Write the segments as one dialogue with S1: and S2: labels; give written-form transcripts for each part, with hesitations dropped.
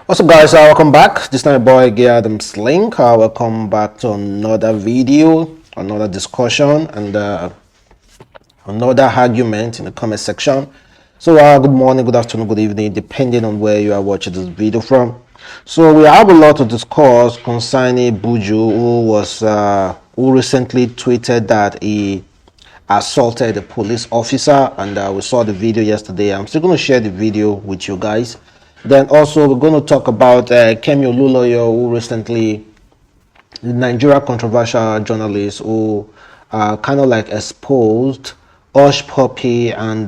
S1: What's up, guys? Welcome back. This time your boy again, Adamslink. Welcome back to another video, another discussion, and another argument in the comment section. So good morning, good afternoon, good evening, depending on where you are watching this video from. So we have a lot to discuss concerning Buju, who recently tweeted that he assaulted a police officer, and we saw the video yesterday. I'm still going to share the video with you guys. Then also we're going to talk about Kemi Oluloyo, who recently, the Nigeria controversial journalist who kind of like exposed Hushpuppi and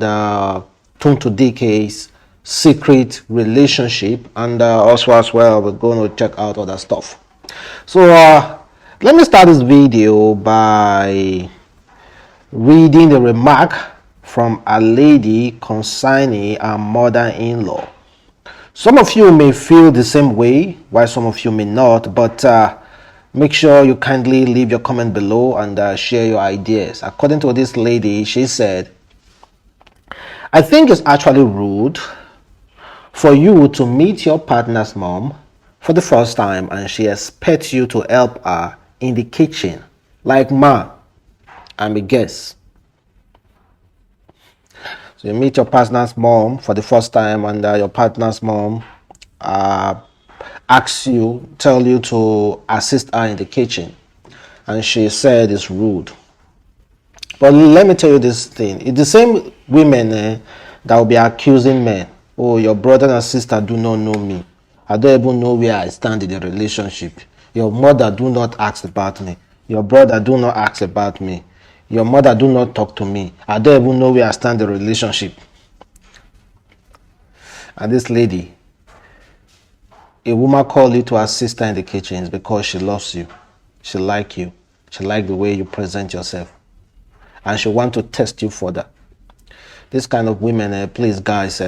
S1: Tonto Dikeh's secret relationship, and also as well we're going to check out other stuff. So let me start this video by reading the remark from a lady concerning her mother-in-law. Some of you may feel the same way, while some of you may not, but make sure you kindly leave your comment below and share your ideas. According to this lady, she said, I think it's actually rude for you to meet your partner's mom for the first time and she expects you to help her in the kitchen. Like, ma, I'm a guest. So you meet your partner's mom for the first time and your partner's mom asks you, tell you to assist her in the kitchen. And she said it's rude. But let me tell you this thing. It's the same women that will be accusing men. Oh, your brother and sister do not know me. I don't even know where I stand in the relationship. Your mother do not ask about me. Your brother do not ask about me. Your mother do not talk to me. I don't even know where I stand in the relationship. And this lady, a woman called you to assist her in the kitchen because she loves you. She likes you. She likes the way you present yourself. And she wants to test you further. This kind of women, please guys,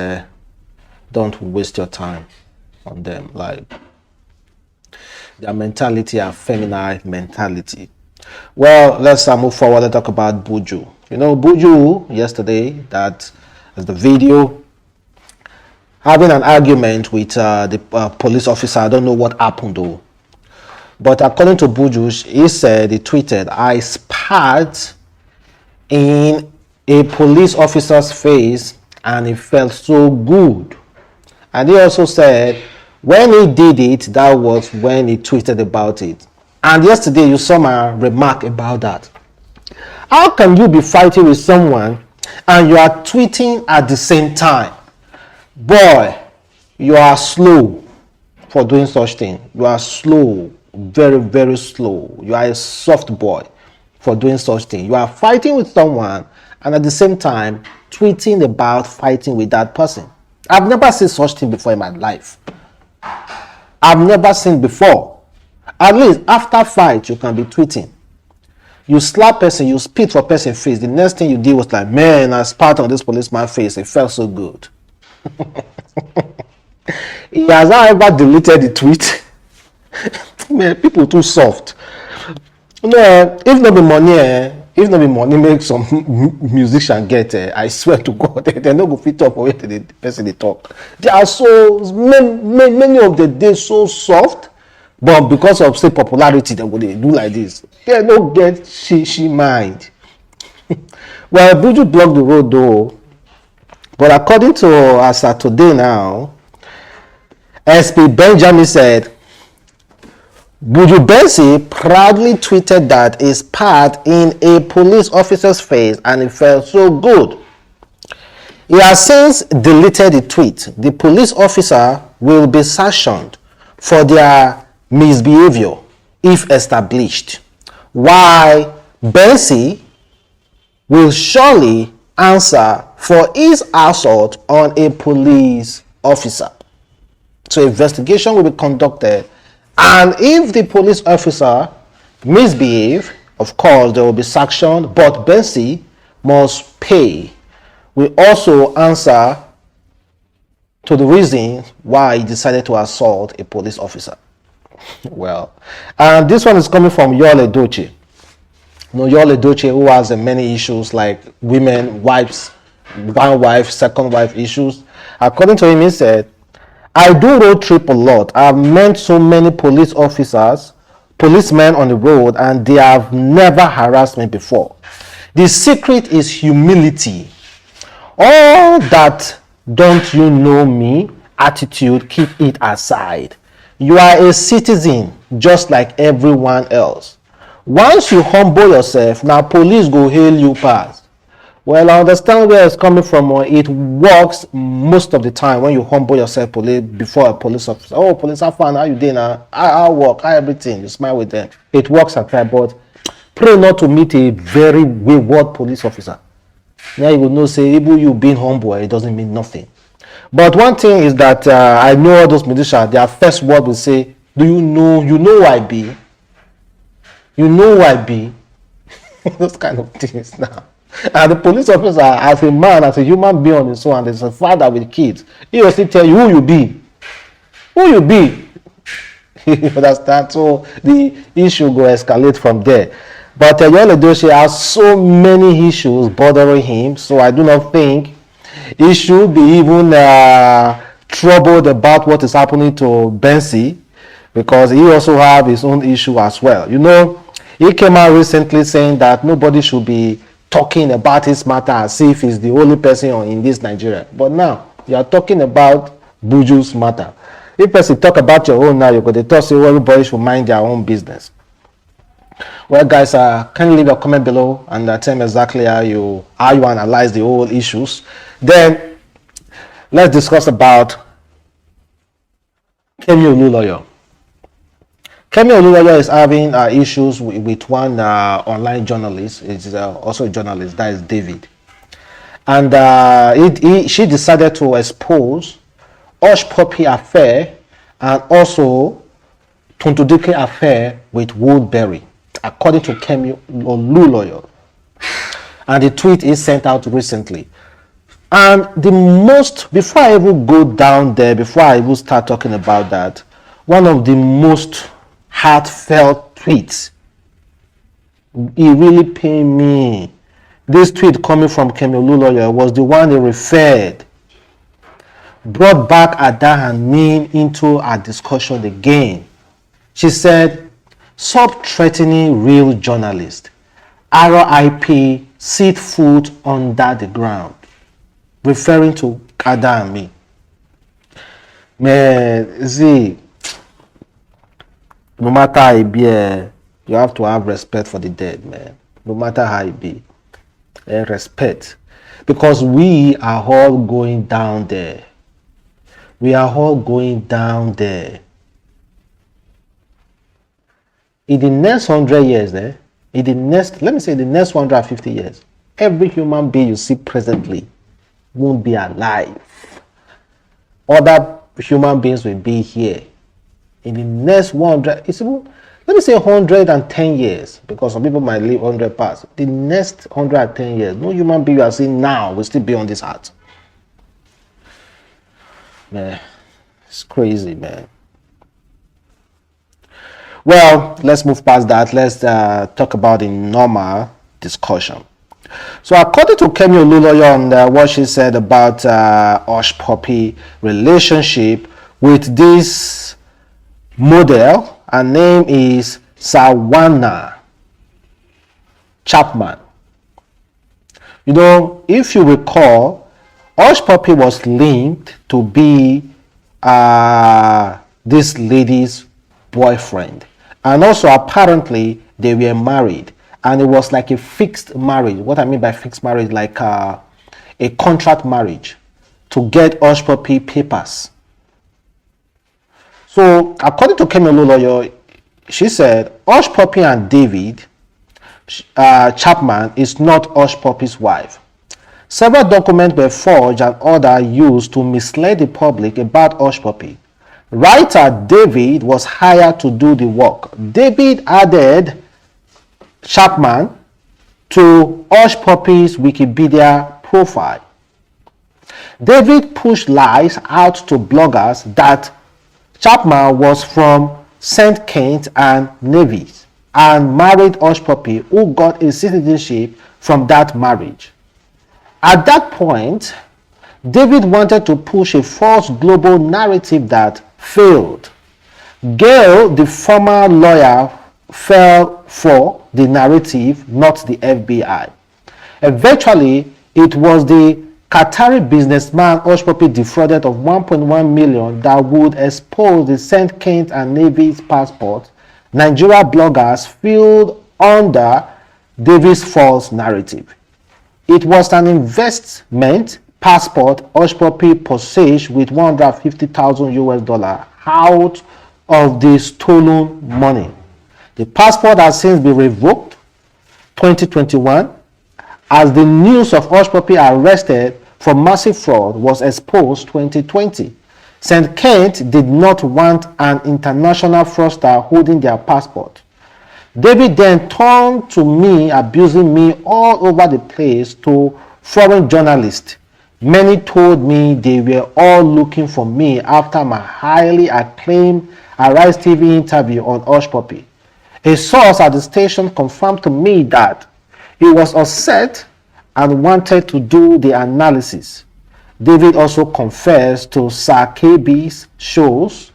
S1: don't waste your time on them. Like, their mentality are feminine mentality. Well, let's move forward and talk about Buju. You know, Buju yesterday, that is the video, having an argument with the police officer. I don't know what happened though. But according to Buju, he said, he tweeted, I spat in a police officer's face and it felt so good. And he also said, when he did it, that was when he tweeted about it. And yesterday you saw my remark about that. How can you be fighting with someone and you are tweeting at the same time? Boy, you are slow for doing such thing. You are slow, very, very slow. You are a soft boy for doing such thing. You are fighting with someone and at the same time tweeting about fighting with that person. I've never seen such thing before in my life. I've never seen before. At least after fight, you can be tweeting. You slap person, you spit for person's face. The next thing you did was like, man, I spat on this policeman's face. It felt so good. He has not ever deleted the tweet. Man, people too soft. No, if not be money, make some musician get. I swear to God, they no go fit up for the person they talk. They are so many of the days so soft. But because of say popularity, they do like this. They don't get she mind. Well, Buju blocked the road though. But according to as of today now, SP Benjamin said, Buju Bensi proudly tweeted that he spat in a police officer's face and it felt so good. He has since deleted the tweet. The police officer will be sanctioned for their misbehavior if established, while Bensi will surely answer for his assault on a police officer. So investigation will be conducted, and if the police officer misbehave, of course there will be sanction, but Bensi must pay. We also answer to the reason why he decided to assault a police officer. Well, and this one is coming from Yole Doche. You know, Yole Doche, who has many issues like women, wives, one wife, second wife issues. According to him, he said, I do road trip a lot. I've met so many policemen on the road, and they have never harassed me before. The secret is humility. All that "don't you know me" attitude, keep it aside. You are a citizen just like everyone else. Once you humble yourself, now police go hail you pass. Well, I understand where it's coming from. It works most of the time when you humble yourself before a police officer. Oh, police, how fun, how you doing? How work, how everything. You smile with them. It works at times, but pray not to meet a very wayward police officer. Now you will know, say, even you being humble, it doesn't mean nothing. But one thing is that I know all those musicians, their first word will say, do you know who I be? You know who I be? Those kind of things now. And the police officer, as a man, as a human being on his own, and as a father with kids, he will still tell you who you be. Who you be. You understand? So the issue will escalate from there. But Yul Edochie has so many issues bothering him, so I do not think he should be even troubled about what is happening to Bensi, because he also have his own issue as well. You know, he came out recently saying that nobody should be talking about his matter as if he's the only person in this Nigeria. But now you are talking about Buju's matter. If person talk about your own now, you're going to talk, say everybody should mind their own business. Well, guys, can you leave a comment below and tell me exactly how you analyze the whole issues? Then let's discuss about Kemi Olunloyo. Kemi Olunloyo is having issues with one online journalist. It's also a journalist, that is David. And she decided to expose Hushpuppi affair and also Tonto Dikeh affair with Woodberry, according to Kemi Olunloyo. And the tweet is sent out recently. And before I even go down there, before I even start talking about that, one of the most heartfelt tweets, it really pained me. This tweet coming from Kemi Olunloyo was the one they referred, brought back Ada and me into our discussion again. She said, "Stop threatening real journalists. RIP, sit foot under the ground," referring to Ada and me. Man, see, no matter how it be, you have to have respect for the dead, man. No matter how it be, respect, because we are all going down there. We are all going down there. In the next 100 years, let me say the next 150 years, every human being you see presently won't be alive. Other human beings will be here. In the next 100, let me say 110 years, because some people might live 100 past. The next 110 years, no human being you are seeing now will still be on this earth. Man, it's crazy, man. Well, let's move past that. Let's talk about the normal discussion. So according to Kemi Olunloyo on what she said about Hushpuppi relationship with this model, her name is Sawana Chapman. You know, if you recall, Hushpuppi was linked to be this lady's boyfriend, and also apparently they were married, and it was like a fixed marriage. What I mean by fixed marriage, like a contract marriage to get Hushpuppi papers. So according to Kemi Olunloyo, she said Hushpuppi and David Chapman is not Hushpuppi's wife. Several documents were forged and others used to mislead the public about Hushpuppi. Writer David was hired to do the work. David added Chapman to Hushpuppi's Wikipedia profile. David pushed lies out to bloggers that Chapman was from St. Kitts and Nevis and married Hushpuppi, who got a citizenship from that marriage. At that point, David wanted to push a false global narrative that failed. Gail, the former lawyer, fell for the narrative, not the FBI. Eventually, it was the Qatari businessman Hushpuppi defrauded of 1.1 million that would expose the St. Kitts and Nevis passport Nigeria bloggers filled under David's false narrative. It was an investment passport Hushpuppi possessed with 150,000 US dollar out of the stolen money. The passport has since been revoked 2021 as the news of Hushpuppi arrested for massive fraud was exposed 2020. St. Kitts did not want an international fraudster holding their passport. David then turned to me, abusing me all over the place to foreign journalists. Many told me they were all looking for me after my highly acclaimed Arise TV interview on Hushpuppi. A source at the station confirmed to me that he was upset and wanted to do the analysis. David also confessed to Sir KB's shows,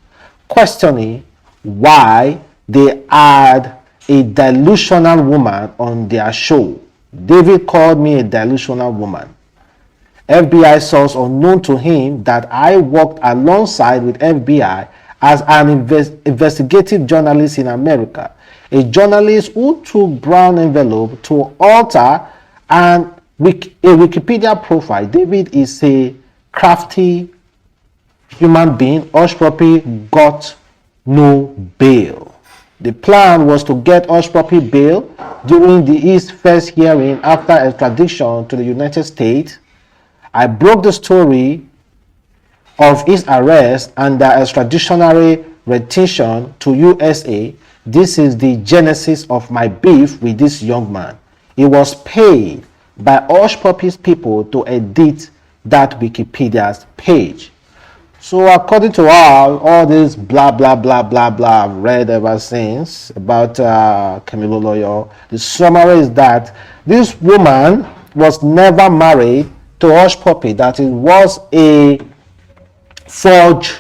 S1: questioning why they had a delusional woman on their show. David called me a delusional woman. FBI source unknown to him that I worked alongside with FBI as an investigative journalist in America, a journalist who took brown envelope to alter a Wikipedia profile. David is a crafty human being. Hushpuppi got no bail. The plan was to get Hushpuppi bail during his first hearing after extradition to the United States. I broke the story of his arrest and the extraditionary retention to USA. This is the genesis of my beef with this young man. He was paid by Hushpuppi's people to edit that Wikipedia's page. So according to all this blah blah blah blah blah I've read ever since about Camilo Loyo, the summary is that this woman was never married to Hushpuppi, that it was a forged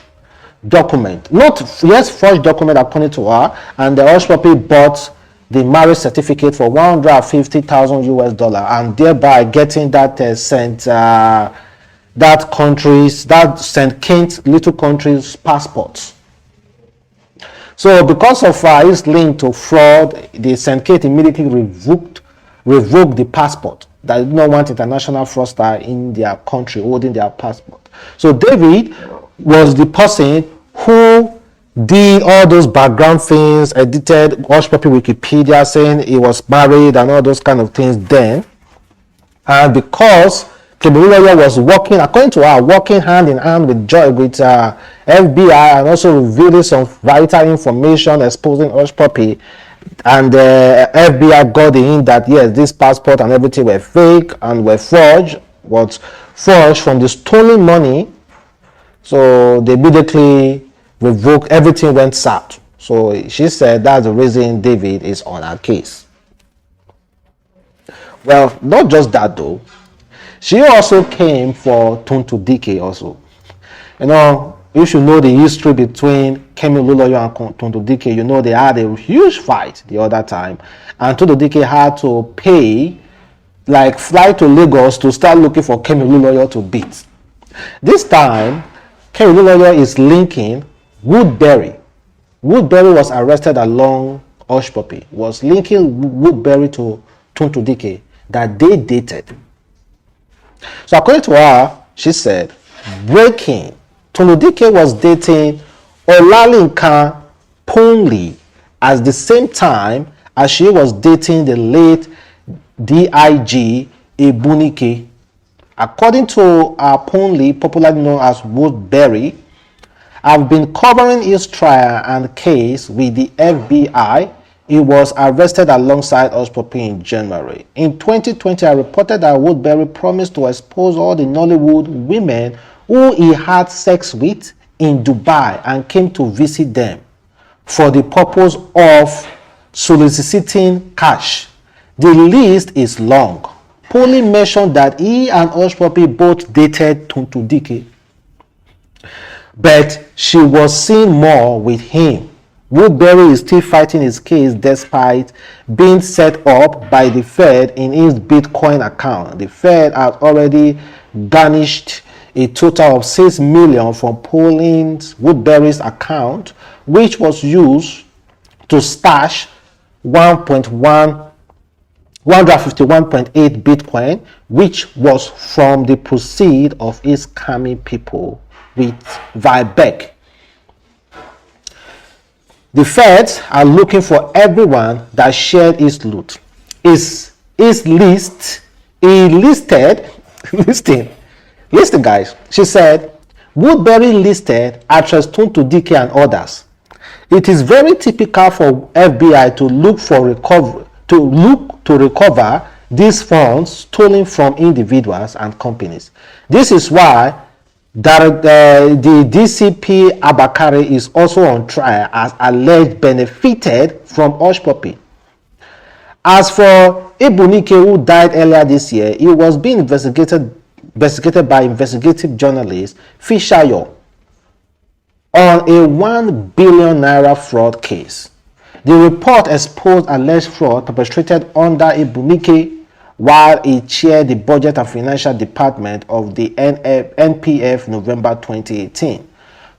S1: document. Not, yes, forged document according to her, and the Hushpuppi bought the marriage certificate for 150,000 US dollar, and thereby getting that that St. Kitts little country's passports. So because of his link to fraud, the St. Kitts immediately revoked the passport. They did not want international fraudster in their country holding their passport. So David was the person who did all those background things, edited Hushpuppi Wikipedia saying he was married and all those kind of things then. And because Camilo was working, according to her, working hand in hand with FBI and also revealing some vital information exposing Hushpuppi, and the FBI got in that yes, this passport and everything were fake and were forged, was forged from the stolen money. So they immediately revoked, everything went south. So she said that's the reason David is on her case. Well, not just that though. She also came for Tonto Dikeh also. You know, you should know the history between Kemi Olunloyo and Tonto Dikeh. You know, they had a huge fight the other time. And Tonto Dikeh had to pay, like fly to Lagos to start looking for Kemi Olunloyo to beat. This time, Kemi Olunloyo is linking Woodberry. Woodberry was arrested along Hushpuppi, was linking Woodberry to Tonto Dikeh, that they dated. So according to her, she said, breaking, Tonto Dikeh was dating Olalinka Ponley at the same time as she was dating the late DIG Ebunike. According to Ponley, popularly known as Woodberry, I've been covering his trial and case with the FBI. He was arrested alongside Hushpuppi in January. In 2020, I reported that Woodberry promised to expose all the Nollywood women who he had sex with in Dubai and came to visit them for the purpose of soliciting cash. The list is long. openly mentioned that he and Hushpuppi both dated Tonto Dikeh, but she was seen more with him. Woodberry is still fighting his case despite being set up by the Fed in his Bitcoin account. The Fed has already garnished a total of $6 million from pulling Woodberry's account, which was used to stash 151.8 Bitcoin, which was from the proceeds of his scamming people with Vibeck. The feds are looking for everyone that shared his loot. His list, he listed, listen guys, she said, Woodberry listed actress Tonto Dikeh and others. It is very typical for FBI to look to recover these funds stolen from individuals and companies. This is why the DCP Abakari is also on trial as alleged benefited from Hushpuppi. As for Ebunike, who died earlier this year, he was being investigated by investigative journalist Fishayo on a 1 billion naira fraud case. The report exposed alleged fraud perpetrated under Ebunike while he chaired the Budget and Financial Department of the NPF November 2018.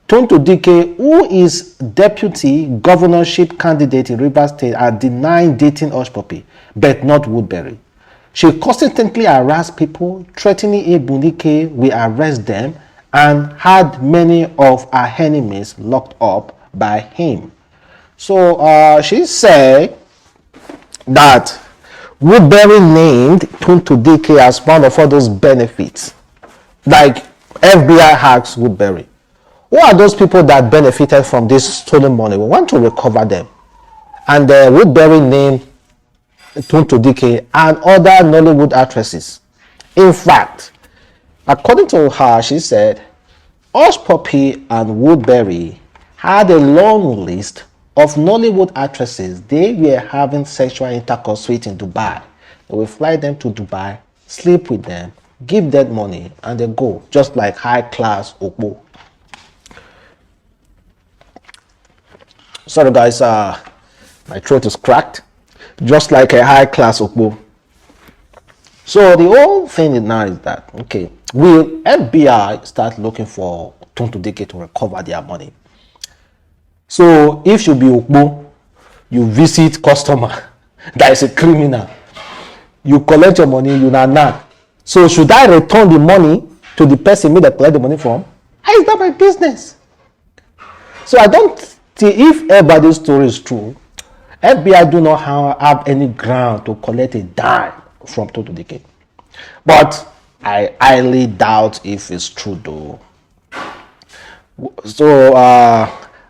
S1: Tonto Dikeh, who is deputy governorship candidate in Rivers State, had denied dating Hushpuppi, but not Woodberry. She consistently harassed people, threatening Ebunike will arrest them, and had many of her enemies locked up by him. So she said that Woodberry named Tonto Dikeh as one of all those benefits. Like FBI hacks Woodberry. Who are those people that benefited from this stolen money? We want to recover them. And Woodberry named Tonto Dikeh and other Nollywood actresses. In fact, according to her, she said, Hushpuppi and Woodberry had a long list of Nollywood actresses they were having sexual intercourse with in Dubai. They will fly them to Dubai, sleep with them, give them money, and they go, just like high-class Okpo. Sorry guys, my throat is cracked. Just like a high-class Okpo. So the whole thing now is that, okay, will FBI start looking for Tonto Dikeh to recover their money? So if you be Okpo, you visit customer that is a criminal, you collect your money, you not. So should I return the money to the person me that collect the money from? How is that my business? So I don't see if everybody's story is true. FBI do not have any ground to collect a dime from Tonto Dikeh. But I highly doubt if it's true though. So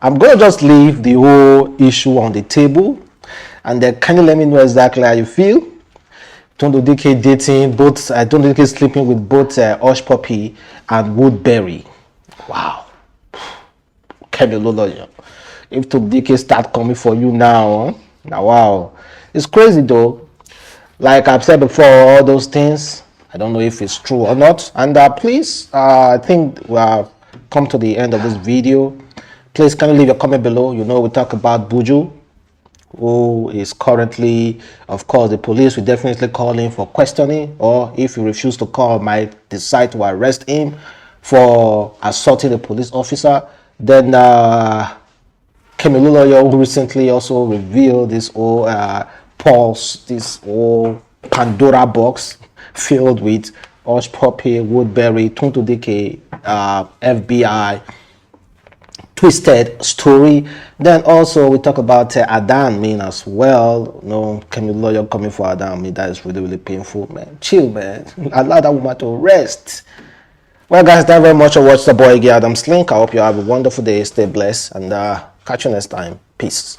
S1: I'm going to just leave the whole issue on the table, and then kindly let me know exactly how you feel. Tonto Dikeh dating both, Tonto Dikeh sleeping with both Hushpuppi and Woodberry. Wow. If Tonto Dikeh start coming for you now, now wow. It's crazy though. Like I've said before, all those things, I don't know if it's true or not. And please, I think we have come to the end of this video. Please can you leave a comment below. You know, we talk about Buju, who is currently, of course, the police will definitely call him for questioning, or if he refuses to call, might decide to arrest him for assaulting a police officer. Then Kemiluloyo, who recently also revealed this whole this whole Pandora box filled with Hushpuppi, Woodberry, Tonto Dikeh, FBI twisted story. Then also we talk about Adamslink as well. No, Kemiluloyo coming for Adamslink. That is really painful, man. Chill, man. Allow that woman to rest. Well, guys, thank you very much for watching the boy Adamslink. I hope you have a wonderful day. Stay blessed, and catch you next time. Peace.